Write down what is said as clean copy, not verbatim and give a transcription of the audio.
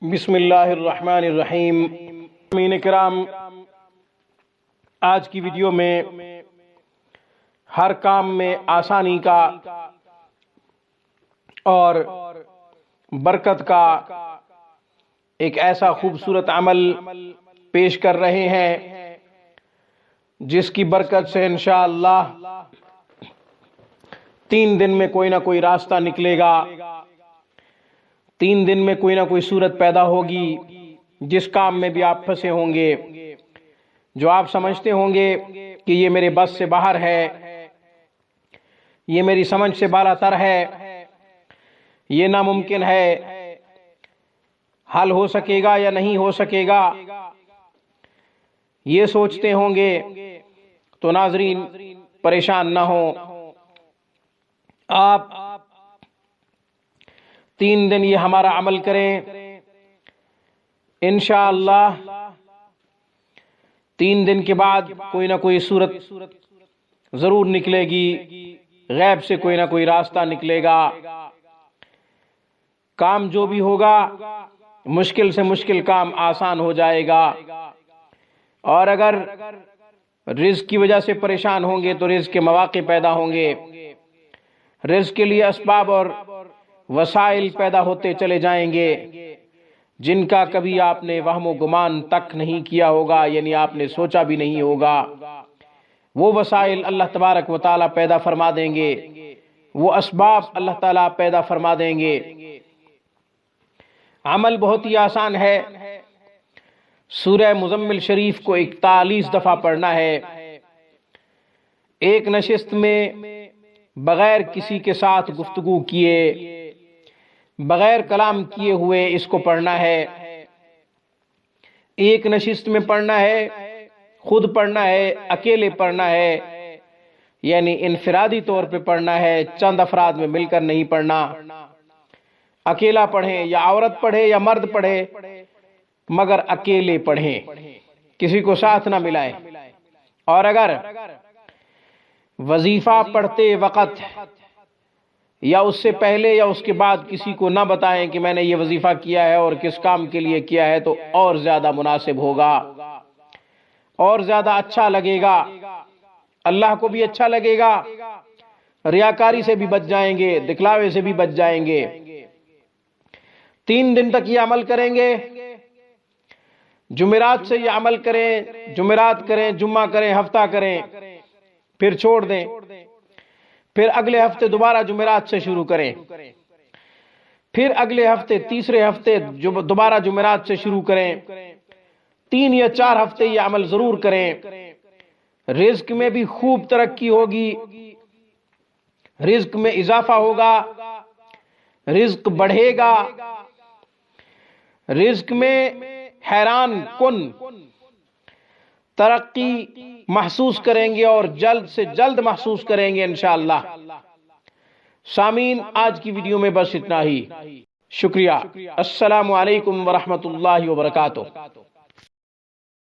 بسم اللہ الرحمن الرحیم۔ امین کرام، آج کی ویڈیو میں ہر کام میں آسانی کا اور برکت کا ایک ایسا خوبصورت عمل پیش کر رہے ہیں جس کی برکت سے انشاءاللہ 3 دن میں کوئی نہ کوئی راستہ نکلے گا، 3 دن میں کوئی نہ کوئی صورت پیدا ہوگی۔ جس کام میں بھی آپ پھنسے ہوں گے، جو آپ سمجھتے ہوں گے کہ یہ میرے بس سے باہر ہے، یہ میری سمجھ سے بالا تر ہے، یہ ناممکن ہے، حل ہو سکے گا یا نہیں ہو سکے گا، یہ سوچتے ہوں گے تو ناظرین پریشان نہ ہوں۔ آپ 3 دن یہ ہمارا عمل کریں، انشاءاللہ 3 دن کے بعد کوئی نہ کوئی صورت ضرور نکلے گی، غیب سے کوئی نہ کوئی راستہ نکلے گا۔ کام جو بھی ہوگا، مشکل سے مشکل کام آسان ہو جائے گا، اور اگر رزق کی وجہ سے پریشان ہوں گے تو رزق کے مواقع پیدا ہوں گے، رزق کے لیے اسباب اور وسائل پیدا ہوتے چلے جائیں گے جن کا کبھی آپ نے وہم و گمان تک نہیں کیا ہوگا، یعنی آپ نے سوچا بھی نہیں ہوگا۔ وہ وسائل اللہ تبارک و تعالیٰ پیدا فرما دیں گے، وہ اسباب اللہ تعالیٰ پیدا فرما دیں گے۔ عمل بہت ہی آسان ہے، سورہ مزمل شریف کو 41 دفعہ پڑھنا ہے، ایک نشست میں بغیر کسی کے ساتھ گفتگو کیے، بغیر کلام کیے ہوئے اس کو پڑھنا ہے، ایک نشست میں پڑھنا ہے، خود پڑھنا ہے، اکیلے پڑھنا ہے، یعنی انفرادی طور پہ پڑھنا ہے، چند افراد میں مل کر نہیں پڑھنا۔ اکیلا پڑھیں یا عورت پڑھے یا مرد پڑھے، مگر اکیلے پڑھیں، کسی کو ساتھ نہ ملائیں۔ اور اگر وظیفہ پڑھتے وقت یا اس سے پہلے یا اس کے بعد کسی کو نہ بتائیں کہ میں نے یہ وظیفہ کیا ہے اور کس کام کے لیے کیا ہے، تو اور زیادہ مناسب ہوگا، اور زیادہ اچھا لگے گا، اللہ کو بھی اچھا لگے گا، ریاکاری سے بھی بچ جائیں گے، دکھلاوے سے بھی بچ جائیں گے۔ 3 دن تک یہ عمل کریں گے، جمعرات سے یہ عمل کریں، جمعرات کریں، جمعہ کریں، ہفتہ کریں، پھر چھوڑ دیں، پھر اگلے ہفتے دوبارہ جمعرات سے شروع کریں، پھر اگلے ہفتے تیسرے ہفتے دوبارہ جمعرات سے شروع کریں، 3 یا 4 ہفتے یہ عمل ضرور کریں۔ رزق میں بھی خوب ترقی ہوگی، رزق میں اضافہ ہوگا، رزق بڑھے گا، رزق میں حیران کن ترقی محسوس کریں گے، اور جلد سے جلد محسوس کریں گے انشاءاللہ۔ سامعین، آج کی ویڈیو میں بس اتنا ہی، شکریہ۔ السلام علیکم ورحمۃ اللہ وبرکاتہ۔